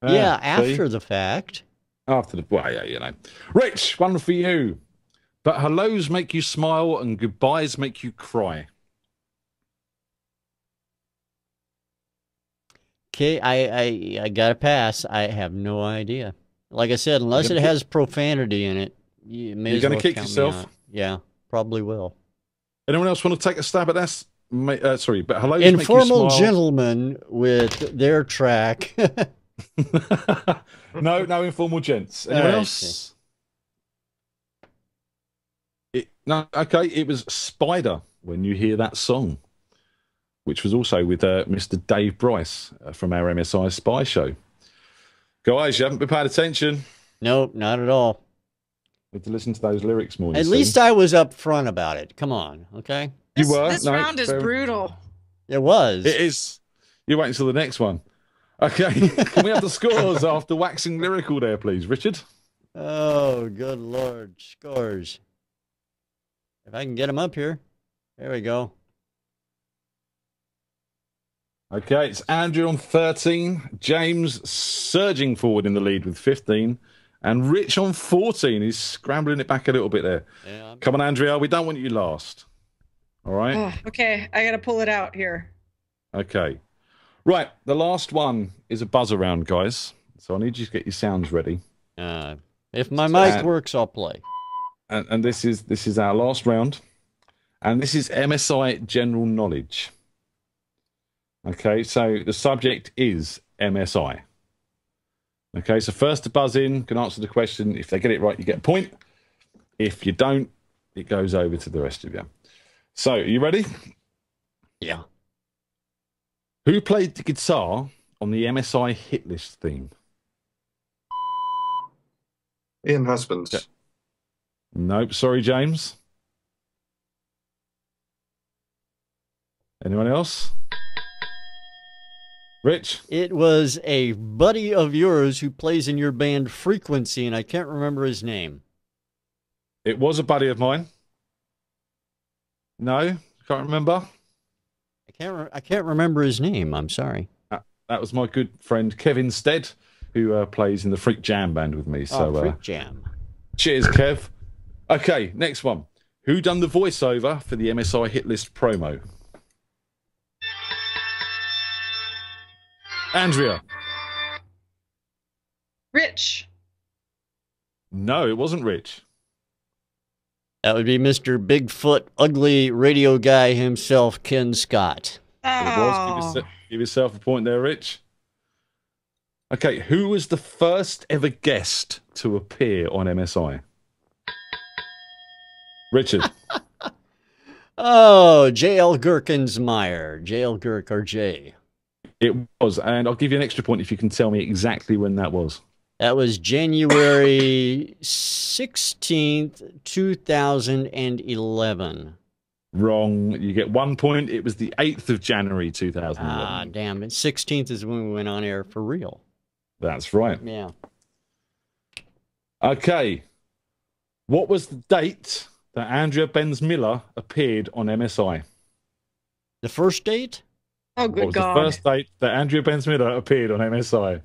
Yeah, see? after the fact. After the... Well, yeah, you know. Rich, one for you. But hellos make you smile and goodbyes make you cry. Okay, I gotta pass. I have no idea. Like I said, unless it has profanity in it, you may You're as gonna well kick count me yourself? out. Yeah, probably will. Anyone else want to take a stab at that? Sorry, but hellos make you Informal smile. gentlemen with their track. No informal gents. Anyone All right, else? No, okay. It was Spider when you hear that song, which was also with Mr. Dave Bryce from our MSI Spy Show. Guys, you haven't been paying attention. Nope, not at all. We had to listen to those lyrics more. At least I was up front about it. Come on, okay? You were. This No, round is fair- brutal. It was. It is. You wait until the next one. Okay. Can we have the scores after waxing lyrical there, please, Richard? Oh, good Lord. Scores. If I can get them up here. There we go. Okay, it's Andrew on 13, James surging forward in the lead with 15, and Rich on 14. He's scrambling it back a little bit there. Yeah. Come on, Andrea, we don't want you last. All right? Oh, okay, I gotta pull it out here. Okay. Right, the last one is a buzzer round, guys. So I need you to get your sounds ready. If my mic works, I'll play. And this is our last round. And this is MSI General Knowledge. Okay, so the subject is MSI. Okay, so first to buzz in can answer the question. If they get it right, you get a point. If you don't, it goes over to the rest of you. So, are you ready? Yeah. Who played the guitar on the MSI hit list theme? Ian Husbands. Yeah. Nope, sorry, James. Anyone else? Rich? It was a buddy of yours who plays in your band Frequency, and I can't remember his name. It was a buddy of mine. No? Can't remember? I can't remember his name. I'm sorry. That was my good friend Kevin Stead, who plays in the Freak Jam band with me. So, Freak Jam. Cheers, Kev. Okay, next one. Who done the voiceover for the MSI hit list promo? Andrea. Rich. No, it wasn't Rich. That would be Mr. Bigfoot, ugly radio guy himself, Ken Scott. It was. Give yourself a point there, Rich. Okay, who was the first ever guest to appear on MSI? Richard. Oh, J.L. Gherkinsmeyer. J.L. Gherk or J. It was, and I'll give you an extra point if you can tell me exactly when that was. That was January 16th, 2011. Wrong. You get 1 point. It was the 8th of January, 2011. Ah, damn it. 16th is when we went on air for real. That's right. Yeah. Okay. What was the date that Andrea Benz-Miller appeared on MSI? The first date? Oh, What good was God. the first date that Andrea Benz-Miller appeared on MSI?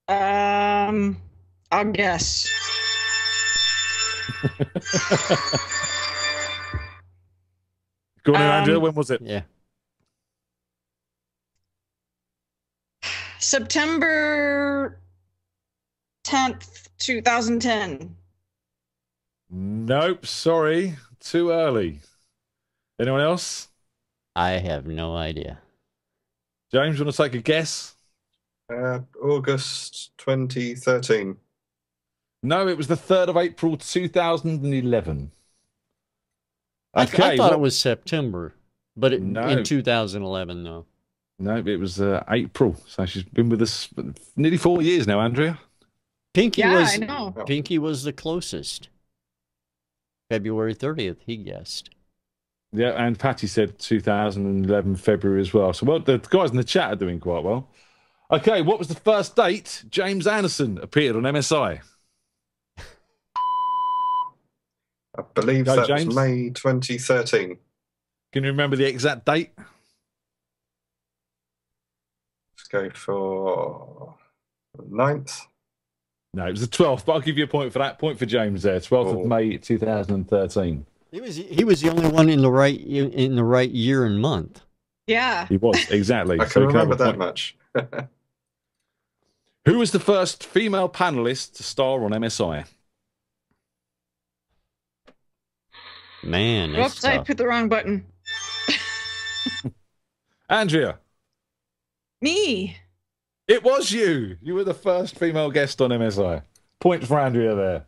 I'll guess. Go on in, Andrea. When was it? Yeah. September 10th, 2010. Nope. Sorry. Too early. Anyone else? I have no idea. James, you want to take a guess? August 2013. No, it was the 3rd of April 2011. I Okay. thought it was September, but No. in 2011, though. No, it was April. So she's been with us for nearly 4 years now, Andrea. Pinky Yeah, was I know. Pinky was the closest. February 30th, he guessed. Yeah, and Patty said 2011 February as well. So, well, the guys in the chat are doing quite well. Okay, what was the first date James Anderson appeared on MSI? I believe Go, that James. was May 2013. Can you remember the exact date? Let's go for 9th. No, it was the 12th, but I'll give you a point for that. Point for James there, 12th of May 2013. He was the only one in the right year and month. Yeah. He was, exactly. I So can he have remember a that point. much. Who was the first female panelist to star on MSI? Man, that's Whoops, I tough. put the wrong button. Andrea, Me. it was you. You were the first female guest on MSI. Point for Andrea there.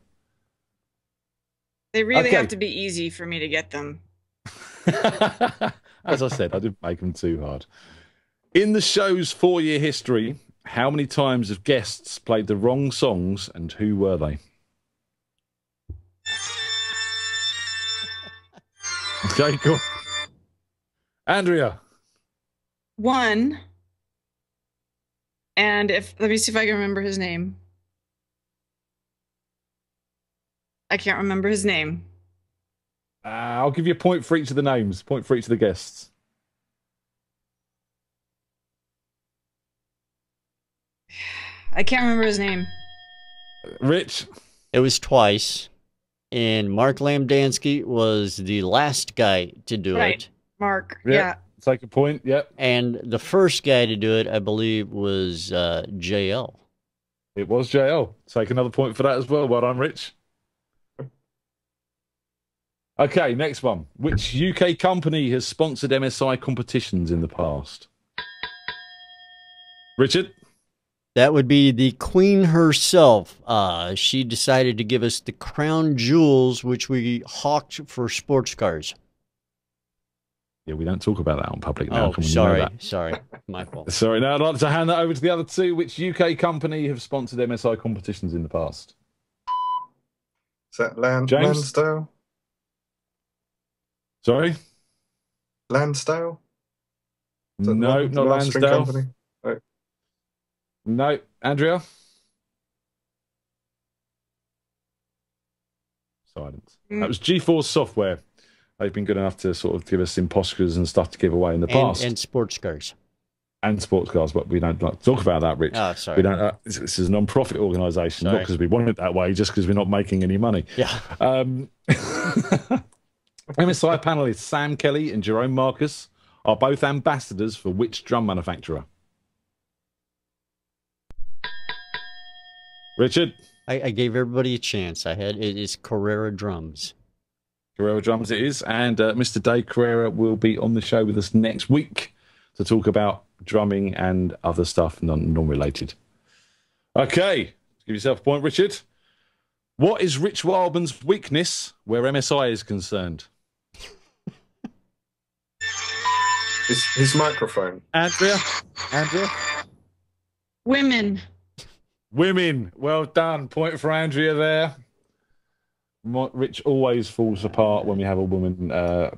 They really Okay. have to be easy for me to get them. As I said, I didn't make them too hard. In the show's 4-year history, how many times have guests played the wrong songs and who were they? Okay, cool. Andrea. 1. And let me see if I can remember his name. I can't remember his name. I'll give you a point for each of the names, point for each of the guests. I can't remember his name. Rich. It was twice, and Mark Lamdansky was the last guy to do Right. it. Mark. Yeah. Yeah. Take a point, yep. And the first guy to do it, I believe, was JL. It was JL. Take another point for that as well. Well done, Rich. Okay, next one. Which UK company has sponsored MSI competitions in the past? Richard? That would be the Queen herself. She decided to give us the crown jewels, which we hawked for sports cars. Yeah, we don't talk about that on public now. Oh, Come on, you know sorry. that. Sorry. My fault. Sorry, now I'd like to hand that over to the other two. Which UK company have sponsored MSI competitions in the past? Is that James? Lansdale? Sorry? Lansdale? Is that No, the not mastering Lansdale. company? Oh, No, Andrea? Silence. That was GeForce Software. They've been good enough to sort of give us imposters and stuff to give away in the past. And sports cars. And sports cars, but we don't like to talk about that, Rich. Oh, sorry. We don't. This is a non-profit organisation, not Sorry. because we want it that way, just because we're not making any money. Yeah. MSI panelists Sam Kelly and Jerome Marcus are both ambassadors for which drum manufacturer? Richard? I gave everybody a chance. It is Carrera Drums. Carrera Drums it is, and Mr. Dave Carrera will be on the show with us next week to talk about drumming and other stuff non-related. Okay, give yourself a point, Richard. What is Rich Wildman's weakness where MSI is concerned? his microphone. Andrea? Women. Women. Well done. Point for Andrea there. Rich always falls apart when we have a woman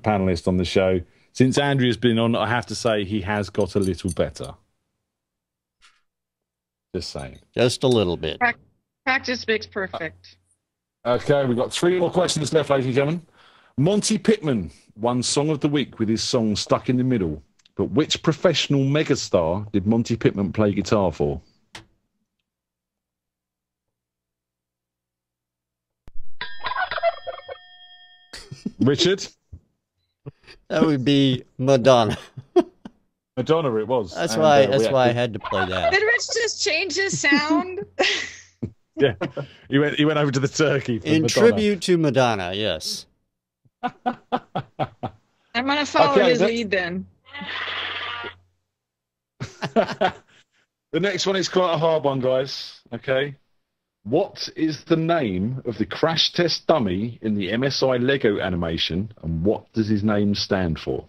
panelist on the show. Since Andrea's been on, I have to say he has got a little better. Just saying. Just a little bit. Practice makes perfect. Okay, we've got 3 more questions left, ladies and gentlemen. Monty Pittman won Song of the Week with his song Stuck in the Middle. But which professional megastar did Monty Pittman play guitar for? Richard? That would be Madonna. Madonna it was. That's And, why. we That's why I actually- had to play that. Did Rich just change his sound? Yeah, he went over to the turkey for In Madonna. tribute to Madonna, yes. I'm gonna follow Okay, his that's- lead then. The next one is quite a hard one, guys. Okay. What is the name of the crash test dummy in the MSI Lego animation, and what does his name stand for?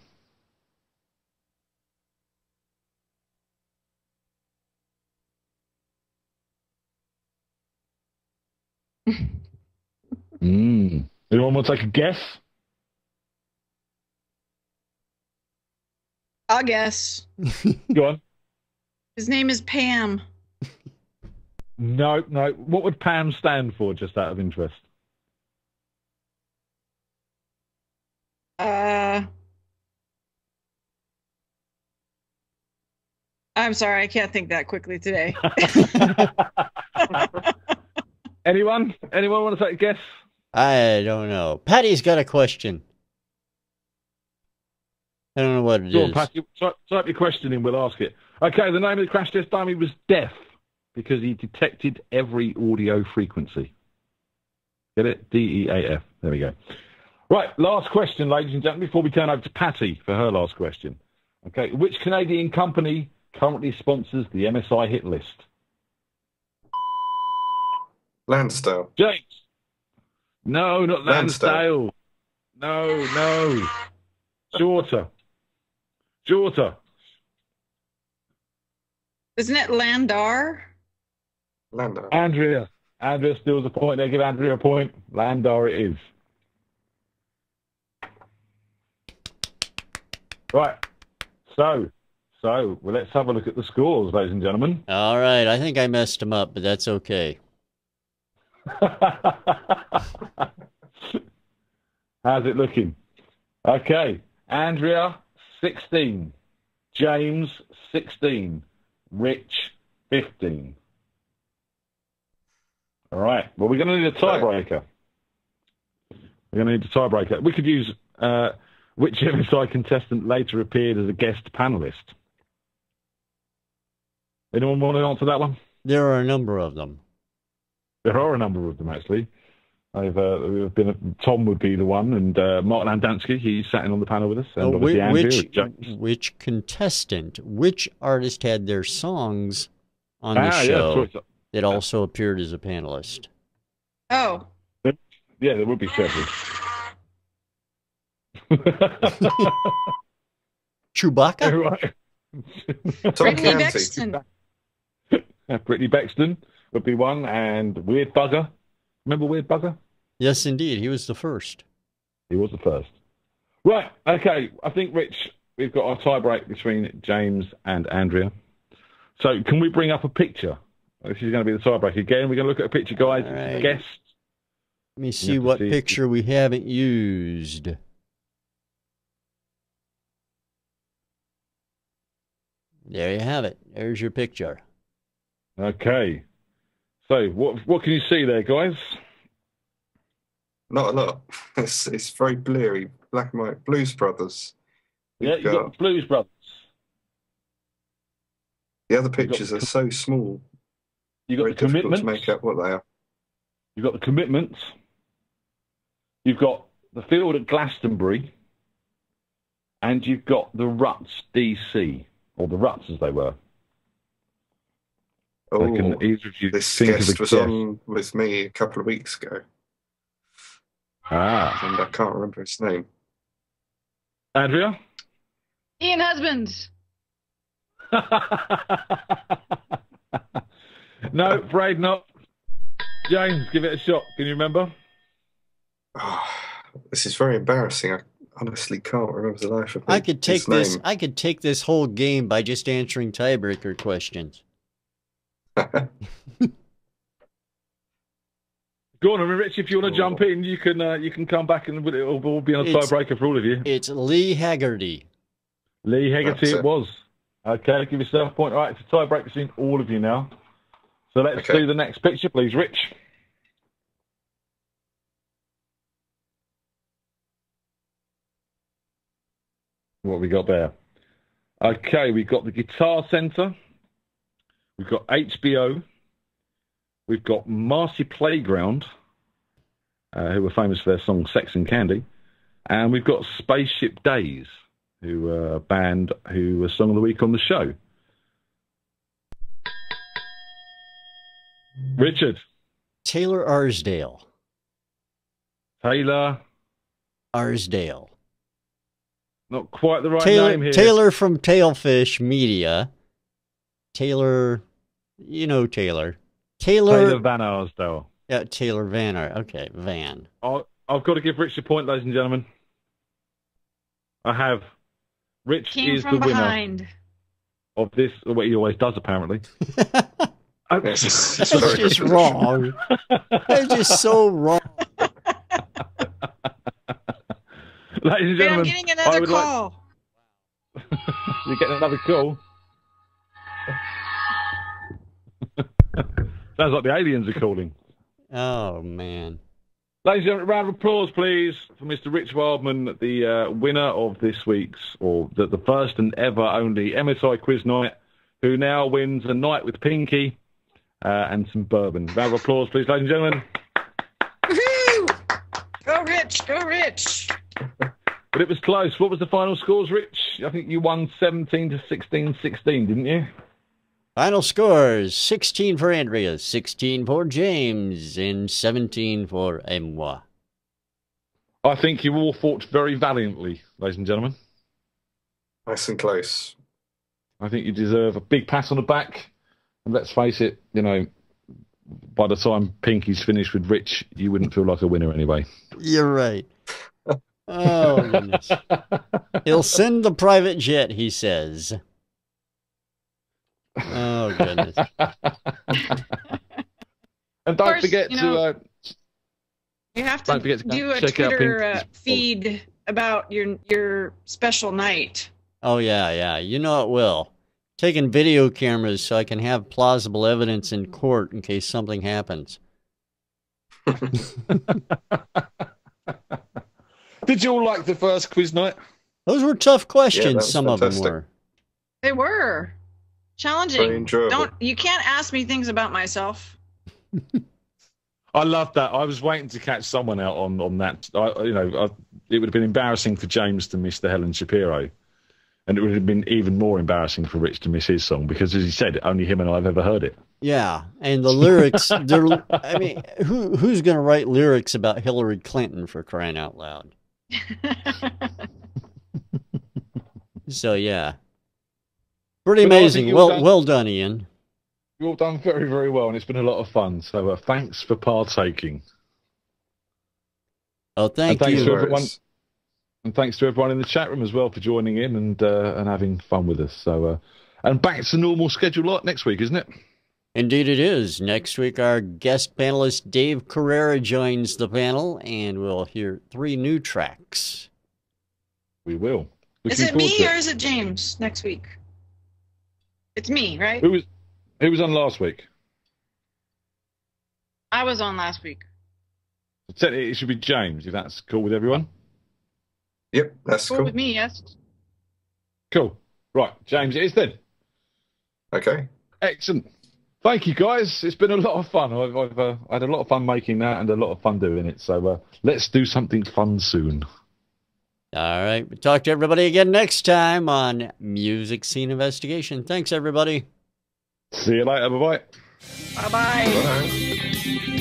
Anyone want to take a guess? I'll guess. Go on. His name is Pam. No. What would Pam stand for, just out of interest? I'm sorry, I can't think that quickly today. Anyone? Anyone want to take a guess? I don't know. Patty's got a question. I don't know what it Go on, is. Pat, type your question in, we'll ask it. Okay, the name of the crash test dummy was Deaf, because he detected every audio frequency. Get it? DEAF. There we go. Right, last question, ladies and gentlemen, before we turn over to Patty for her last question. Okay, which Canadian company currently sponsors the MSI hit list? Lansdale. James. No, not Lansdale. Lansdale. No. Shorter. Isn't it Landar? Landau. Andrea steals a point. They give Andrea a point. Landar it is. Right. So well, let's have a look at the scores, ladies and gentlemen. All right, I think I messed him up, but that's okay. How's it looking? Okay. Andrea, 16. James, 16. Rich, 15. All right. Well, we're going to need a tiebreaker. We're going to need a tiebreaker. We could use which MSI contestant later appeared as a guest panelist. Anyone want to answer that one? There are a number of them. There are a number of them, actually. Tom would be the one, and Mark Landansky, he's sat in on the panel with us. And obviously Andrea, which contestant, which artist had their songs on the show that also appeared as a panelist? Oh. Yeah, there would be several. Chewbacca? Right. Tom Brittany County. Bexton. Brittany Bexton would be one, and Weird Bugger. Remember Weird Bugger? Yes, indeed. He was the first. He was the first. Right, okay. I think, Rich, we've got our tie-break between James and Andrea. So can we bring up a picture? This is going to be the tie-break again. We're going to look at a picture, guys. All right. Guess. Let me see what picture we haven't used. There you have it. There's your picture. Okay. So what can you see there, guys? Not a lot. It's very blurry. Black and white. Blues Brothers. Yeah, you've got the Blues Brothers. The other pictures are so small. You've got Very the difficult Commitments. to make out what they are. You've got the Commitments. You've got the field at Glastonbury. And you've got the Ruts DC, or the Ruts as they were. Oh, Can either of you this think of guest a was guess? on with me a couple of weeks ago, Ah. and I can't remember his name. Andrea? Ian Husbands. No, afraid not. James, give it a shot. Can you remember? Oh, this is very embarrassing. I honestly can't remember the life of I could take his this. name. I could take this whole game by just answering tiebreaker questions. Go on, Rich. If you want to jump in, you can come back and it'll all be on a It's- tiebreaker for all of you. It's Lee Haggerty. Lee Hegarty That's it it. was. Okay, give yourself a point. All right, it's a tiebreaker between all of you now. So let's Okay. do the next picture, please, Rich. Okay, so what can you see there, guys? You've got the Blues Brothers. You've got the Commitments. You've got the field at Glastonbury. And you've got the Ruts DC, or the Ruts as they were. I could take this. I could take this whole game by just answering tiebreaker questions. So let's What have we got there? Okay, we've got the Guitar Centre. We've got HBO. We've got Marcy Playground, who were famous for their song Sex and Candy. And we've got Spaceship Days, who are a band who was Song of the Week on the show. Richard. Taylor Arsdale. Taylor. Arsdale. Not quite the right Taylor, name here. Taylor from Tailfish Media. Taylor, you know Taylor. Taylor Van Arsdale. Yeah, Taylor Van. Okay, Van. I've got to give Rich a point, ladies and gentlemen. I have. Rich Came is from the winner behind. of this, what he always does, apparently. It's That's just wrong. That's just so wrong. Ladies and Wait, gentlemen, I'm getting I another would call. You're getting another call. Sounds like the aliens are calling. Oh, man. Ladies and gentlemen, a round of applause, please, for Mr. Rich Wildman, the winner of this week's, or the first and ever only MSI Quiz Night, who now wins a night with Pinky and some bourbon. Round of applause, please, ladies and gentlemen. Woohoo! Go Rich, go Rich. But it was close. What was the final scores, Rich? I think you won 17 to 16, didn't you? Final scores, 16 for Andrea, 16 for James, and 17 for moi. I think you all fought very valiantly, ladies and gentlemen. Nice and close. I think you deserve a big pat on the back. And let's face it, you know, by the time Pinky's finished with Rich, you wouldn't feel like a winner anyway. You're right. Oh, goodness. He'll send the private jet, he says. Oh, goodness. And don't course, forget you to... know, you have to don't forget to do a check out Twitter Pinky's feed about your special night. Oh, yeah. You know it will. Taking video cameras so I can have plausible evidence in court in case something happens. Did you all like the first quiz night? Those were tough questions, was some of them fantastic. were. They were challenging. Very enjoyable. You can't ask me things about myself. I love that. I was waiting to catch someone out on that. It would have been embarrassing for James to miss the Helen Shapiro. And it would have been even more embarrassing for Rich to miss his song because, as he said, only him and I have ever heard it. Yeah, and the lyrics, I mean, who's going to write lyrics about Hillary Clinton, for crying out loud? So, yeah. Pretty But I think amazing. you've Well done, Ian. You've all done very, very well, and it's been a lot of fun. So thanks for partaking. Oh, thank thanks you. to everyone. And thanks to everyone in the chat room as well for joining in and having fun with us. So, and back to normal schedule next week, isn't it? Indeed it is. Next week, our guest panelist Dave Carrera joins the panel, and we'll hear 3 new tracks. We will. Is it me or is it James next week? It's me, right? Who was on last week? I was on last week. It should be James, if that's cool with everyone. Yep, that's Cool cool. with me, yes. Cool. Right, James it is then. Okay. Excellent. Thank you, guys. It's been a lot of fun. I've had a lot of fun making that and a lot of fun doing it. So let's do something fun soon. All right. We'll talk to everybody again next time on Music Scene Investigation. Thanks, everybody. See you later. Bye-bye. Bye-bye. Bye.